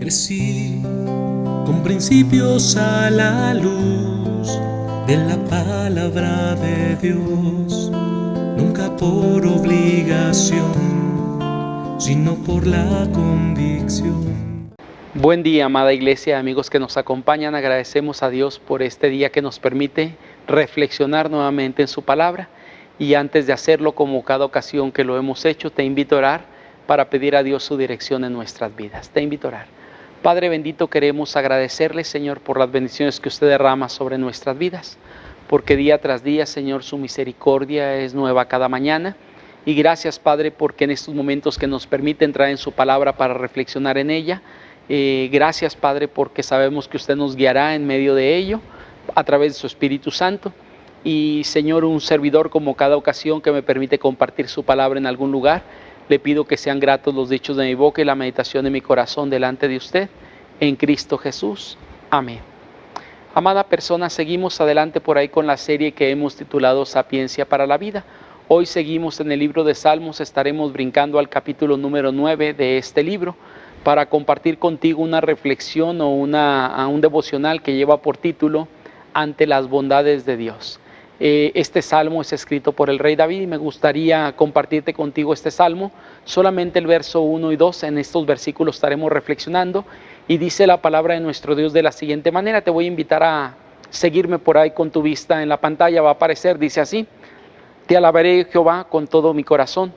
Crecí con principios a la luz de la palabra de Dios, nunca por obligación, sino por la convicción. Buen día, amada iglesia, amigos que nos acompañan. Agradecemos a Dios por este día que nos permite reflexionar nuevamente en su palabra. Y antes de hacerlo, como cada ocasión que lo hemos hecho, te invito a orar para pedir a Dios su dirección en nuestras vidas. Te invito a orar. Padre bendito, queremos agradecerle, Señor, por las bendiciones que usted derrama sobre nuestras vidas, porque día tras día, Señor, su misericordia es nueva cada mañana. Y gracias, Padre, porque en estos momentos que nos permite entrar en su palabra para reflexionar en ella, gracias, Padre, porque sabemos que usted nos guiará en medio de ello a través de su Espíritu Santo. Y Señor, un servidor como cada ocasión que me permite compartir su palabra en algún lugar, le pido que sean gratos los dichos de mi boca y la meditación de mi corazón delante de usted, en Cristo Jesús. Amén. Amada persona, seguimos adelante por ahí con la serie que hemos titulado Sapiencia para la Vida. Hoy seguimos en el libro de Salmos, estaremos brincando al capítulo número 9 de este libro, para compartir contigo una reflexión o un devocional que lleva por título Ante las bondades de Dios. Este salmo es escrito por el rey David y me gustaría compartirte contigo este salmo, solamente el verso 1 y 2, en estos versículos estaremos reflexionando y dice la palabra de nuestro Dios de la siguiente manera. Te voy a invitar a seguirme por ahí con tu vista en la pantalla, va a aparecer, dice así: Te alabaré, Jehová, con todo mi corazón,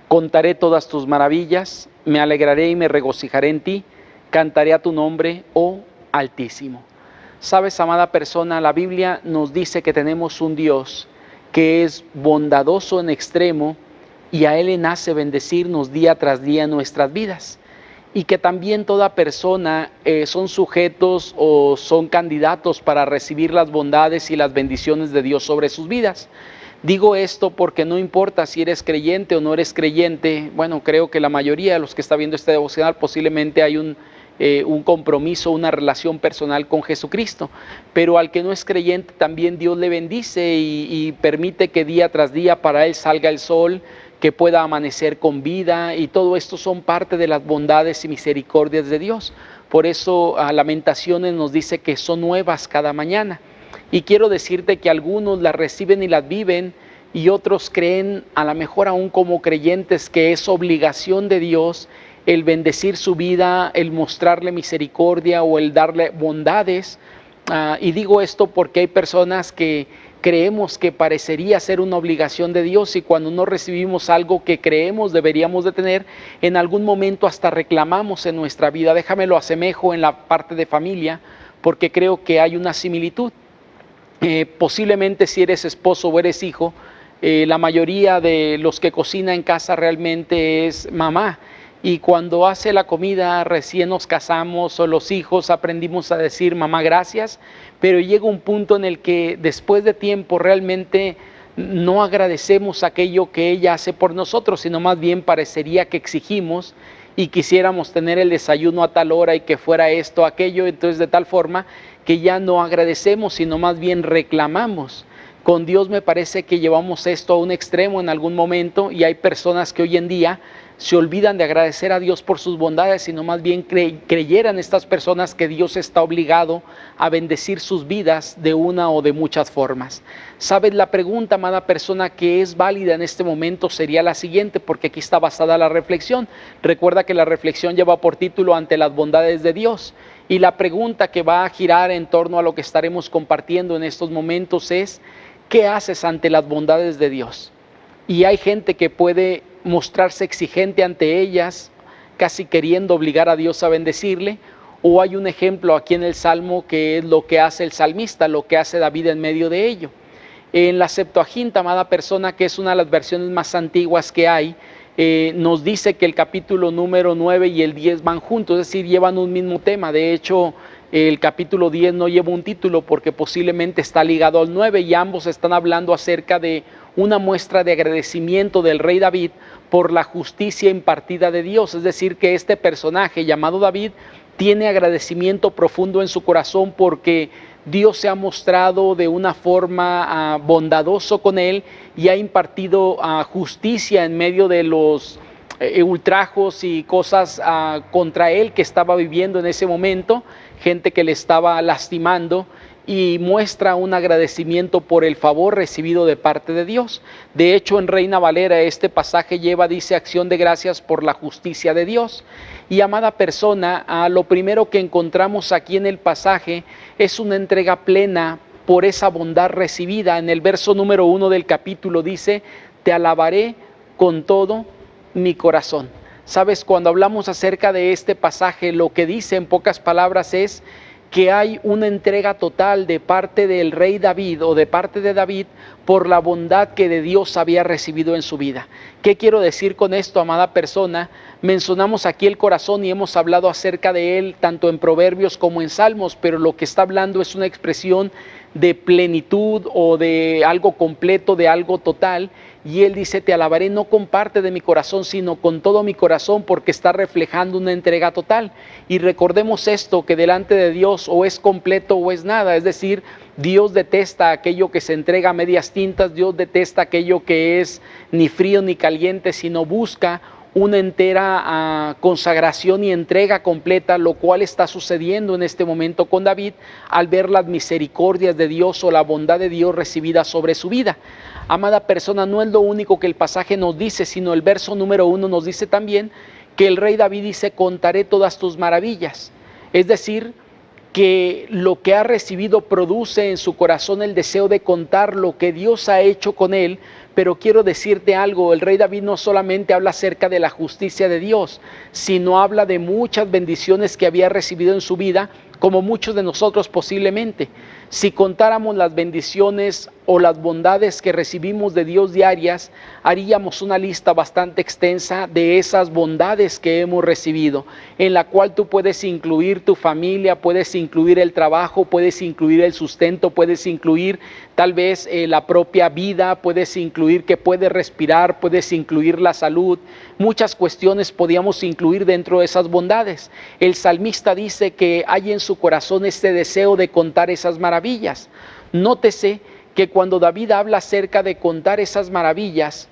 contaré todas tus maravillas, me alegraré y me regocijaré en ti, cantaré a tu nombre, oh Altísimo. Sabes, amada persona, la Biblia nos dice que tenemos un Dios que es bondadoso en extremo y a Él le nace bendecirnos día tras día en nuestras vidas. Y que también toda persona son sujetos o son candidatos para recibir las bondades y las bendiciones de Dios sobre sus vidas. Digo esto porque no importa si eres creyente o no eres creyente. Bueno, creo que la mayoría de los que está viendo este devocional posiblemente hay un compromiso, una relación personal con Jesucristo, pero al que no es creyente también Dios le bendice y permite que día tras día para él salga el sol, que pueda amanecer con vida, y todo esto son parte de las bondades y misericordias de Dios. Por eso Lamentaciones nos dice que son nuevas cada mañana, y quiero decirte que algunos las reciben y las viven, y otros creen, a lo mejor aún como creyentes, que es obligación de Dios el bendecir su vida, el mostrarle misericordia o el darle bondades. Y digo esto porque hay personas que creemos que parecería ser una obligación de Dios, y cuando no recibimos algo que creemos deberíamos de tener, en algún momento hasta reclamamos en nuestra vida. Déjame lo asemejo en la parte de familia, porque creo que hay una similitud. Posiblemente si eres esposo o eres hijo, la mayoría de los que cocina en casa realmente es mamá. Y cuando hace la comida, recién nos casamos o los hijos aprendimos a decir mamá gracias, pero llega un punto en el que después de tiempo realmente no agradecemos aquello que ella hace por nosotros, sino más bien parecería que exigimos y quisiéramos tener el desayuno a tal hora y que fuera esto, aquello, entonces de tal forma que ya no agradecemos, sino más bien reclamamos. Con Dios me parece que llevamos esto a un extremo en algún momento, y hay personas que hoy en día se olvidan de agradecer a Dios por sus bondades, sino más bien creyeran estas personas que Dios está obligado a bendecir sus vidas de una o de muchas formas. ¿Sabes? La pregunta, amada persona, que es válida en este momento sería la siguiente, porque aquí está basada la reflexión. Recuerda que la reflexión lleva por título Ante las bondades de Dios. Y la pregunta que va a girar en torno a lo que estaremos compartiendo en estos momentos es: ¿qué haces ante las bondades de Dios? Y hay gente que puede mostrarse exigente ante ellas, casi queriendo obligar a Dios a bendecirle. O hay un ejemplo aquí en el Salmo que es lo que hace el salmista, lo que hace David en medio de ello. En la Septuaginta, amada persona, que es una de las versiones más antiguas que hay, nos dice que el capítulo número 9 y el 10 van juntos, es decir, llevan un mismo tema. De hecho, el capítulo 10 no lleva un título porque posiblemente está ligado al 9, y ambos están hablando acerca de una muestra de agradecimiento del rey David por la justicia impartida de Dios. Es decir, que este personaje llamado David tiene agradecimiento profundo en su corazón porque Dios se ha mostrado de una forma bondadoso con él y ha impartido justicia en medio de los ultrajos y cosas contra él que estaba viviendo en ese momento, gente que le estaba lastimando, y muestra un agradecimiento por el favor recibido de parte de Dios. De hecho, en Reina Valera este pasaje dice acción de gracias por la justicia de Dios. Y amada persona, lo primero que encontramos aquí en el pasaje es una entrega plena por esa bondad recibida. En el verso número 1 del capítulo dice: te alabaré con todo mi corazón. Sabes, cuando hablamos acerca de este pasaje, lo que dice en pocas palabras es que hay una entrega total de parte del rey David o de parte de David por la bondad que de Dios había recibido en su vida. ¿Qué quiero decir con esto, amada persona? Mencionamos aquí el corazón y hemos hablado acerca de él tanto en Proverbios como en Salmos, pero lo que está hablando es una expresión de plenitud o de algo completo, de algo total. Y él dice: te alabaré no con parte de mi corazón, sino con todo mi corazón, porque está reflejando una entrega total. Y recordemos esto, que delante de Dios o es completo o es nada. Es decir, Dios detesta aquello que se entrega a medias tintas, Dios detesta aquello que es ni frío ni caliente, sino busca una entera consagración y entrega completa, lo cual está sucediendo en este momento con David al ver las misericordias de Dios o la bondad de Dios recibida sobre su vida. Amada persona, no es lo único que el pasaje nos dice, sino el verso número 1 nos dice también que el rey David dice: contaré todas tus maravillas. Es decir, que lo que ha recibido produce en su corazón el deseo de contar lo que Dios ha hecho con él. Pero quiero decirte algo, el rey David no solamente habla acerca de la justicia de Dios, sino habla de muchas bendiciones que había recibido en su vida, como muchos de nosotros posiblemente. Si contáramos las bendiciones o las bondades que recibimos de Dios diarias, haríamos una lista bastante extensa de esas bondades que hemos recibido, en la cual tú puedes incluir tu familia, puedes incluir el trabajo, puedes incluir el sustento, puedes incluir tal vez la propia vida, puedes incluir que puedes respirar, puedes incluir la salud. Muchas cuestiones podíamos incluir dentro de esas bondades. El salmista dice que hay en su corazón este deseo de contar esas maravillas. Nótese que cuando David habla acerca de contar esas maravillas,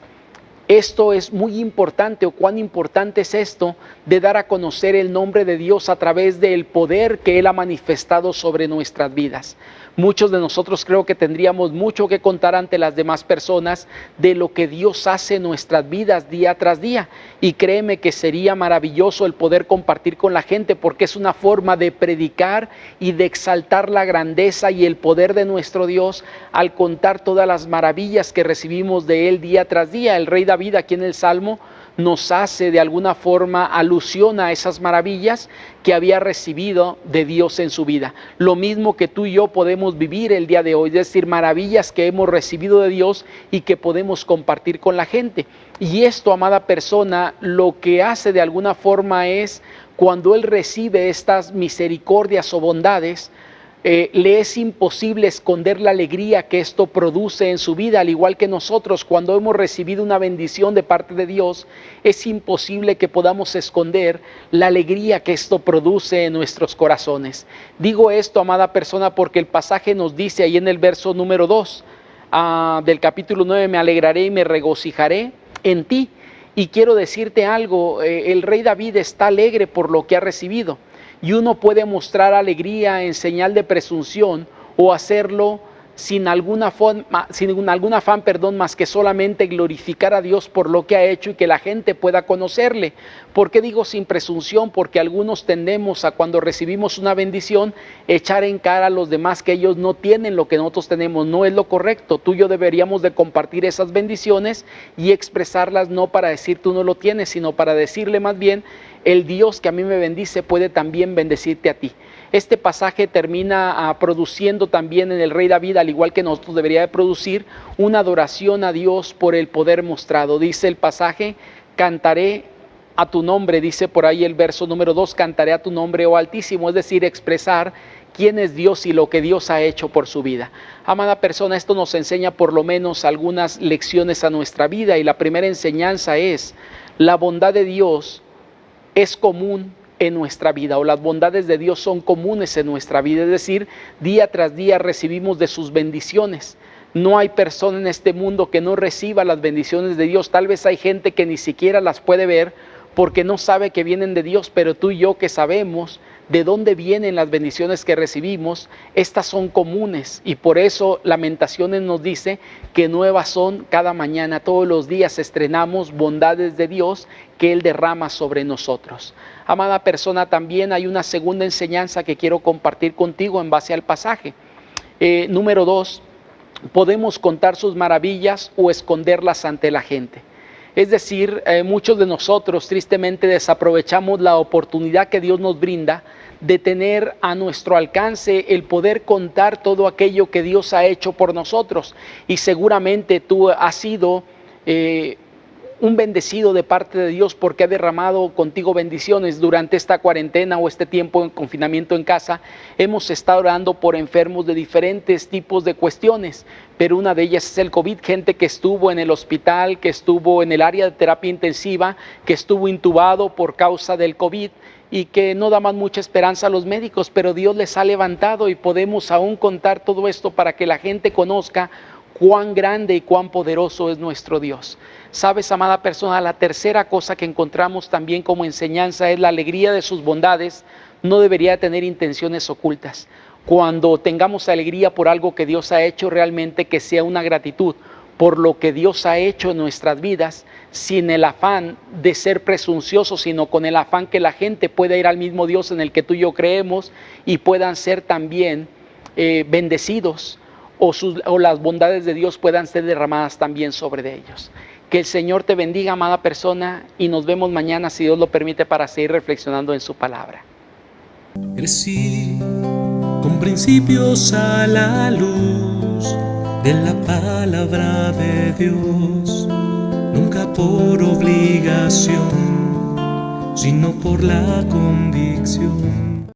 esto es muy importante, o cuán importante es esto de dar a conocer el nombre de Dios a través del poder que Él ha manifestado sobre nuestras vidas. Muchos de nosotros creo que tendríamos mucho que contar ante las demás personas de lo que Dios hace en nuestras vidas día tras día. Y créeme que sería maravilloso el poder compartir con la gente, porque es una forma de predicar y de exaltar la grandeza y el poder de nuestro Dios al contar todas las maravillas que recibimos de Él día tras día. El rey David aquí en el Salmo nos hace de alguna forma alusión a esas maravillas que había recibido de Dios en su vida. Lo mismo que tú y yo podemos vivir el día de hoy, es decir, maravillas que hemos recibido de Dios y que podemos compartir con la gente. Y esto, amada persona, lo que hace de alguna forma es, cuando Él recibe estas misericordias o bondades, le es imposible esconder la alegría que esto produce en su vida, al igual que nosotros cuando hemos recibido una bendición de parte de Dios, es imposible que podamos esconder la alegría que esto produce en nuestros corazones. Digo esto, amada persona, porque el pasaje nos dice ahí en el verso número 2 del capítulo 9, me alegraré y me regocijaré en ti. Y quiero decirte algo, el rey David está alegre por lo que ha recibido. Y uno puede mostrar alegría en señal de presunción o hacerlo sin algún afán, más que solamente glorificar a Dios por lo que ha hecho y que la gente pueda conocerle. ¿Por qué digo sin presunción? Porque algunos tendemos a, cuando recibimos una bendición, echar en cara a los demás que ellos no tienen lo que nosotros tenemos. No es lo correcto. Tú y yo deberíamos de compartir esas bendiciones y expresarlas, no para decir tú no lo tienes, sino para decirle más bien: el Dios que a mí me bendice puede también bendecirte a ti. Este pasaje termina produciendo también en el rey David, al igual que nosotros, debería de producir una adoración a Dios por el poder mostrado. Dice el pasaje: cantaré a tu nombre, dice por ahí el verso número 2, cantaré a tu nombre, oh Altísimo, es decir, expresar quién es Dios y lo que Dios ha hecho por su vida. Amada persona, esto nos enseña por lo menos algunas lecciones a nuestra vida, y la primera enseñanza es: la bondad de Dios es común en nuestra vida, o las bondades de Dios son comunes en nuestra vida, es decir, día tras día recibimos de sus bendiciones. No hay persona en este mundo que no reciba las bendiciones de Dios. Tal vez hay gente que ni siquiera las puede ver porque no sabe que vienen de Dios, pero tú y yo que sabemos de dónde vienen las bendiciones que recibimos, estas son comunes, y por eso Lamentaciones nos dice que nuevas son cada mañana. Todos los días estrenamos bondades de Dios que Él derrama sobre nosotros. Amada persona, también hay una segunda enseñanza que quiero compartir contigo en base al pasaje. Número 2, podemos contar sus maravillas o esconderlas ante la gente. Es decir, muchos de nosotros tristemente desaprovechamos la oportunidad que Dios nos brinda de tener a nuestro alcance el poder contar todo aquello que Dios ha hecho por nosotros. Y seguramente tú has sido un bendecido de parte de Dios porque ha derramado contigo bendiciones durante esta cuarentena o este tiempo en confinamiento en casa. Hemos estado orando por enfermos de diferentes tipos de cuestiones, pero una de ellas es el COVID, gente que estuvo en el hospital, que estuvo en el área de terapia intensiva, que estuvo intubado por causa del COVID y que no daban mucha esperanza a los médicos, pero Dios les ha levantado y podemos aún contar todo esto para que la gente conozca cuán grande y cuán poderoso es nuestro Dios. Sabes, amada persona, la tercera cosa que encontramos también como enseñanza es la alegría de sus bondades. No debería tener intenciones ocultas. Cuando tengamos alegría por algo que Dios ha hecho, realmente que sea una gratitud por lo que Dios ha hecho en nuestras vidas, sin el afán de ser presuncioso, sino con el afán que la gente pueda ir al mismo Dios en el que tú y yo creemos y puedan ser también bendecidos, o las bondades de Dios puedan ser derramadas también sobre ellos. Que el Señor te bendiga, amada persona, y nos vemos mañana, si Dios lo permite, para seguir reflexionando en su palabra. Crecí con principios a la luz de la palabra de Dios, nunca por obligación, sino por la convicción.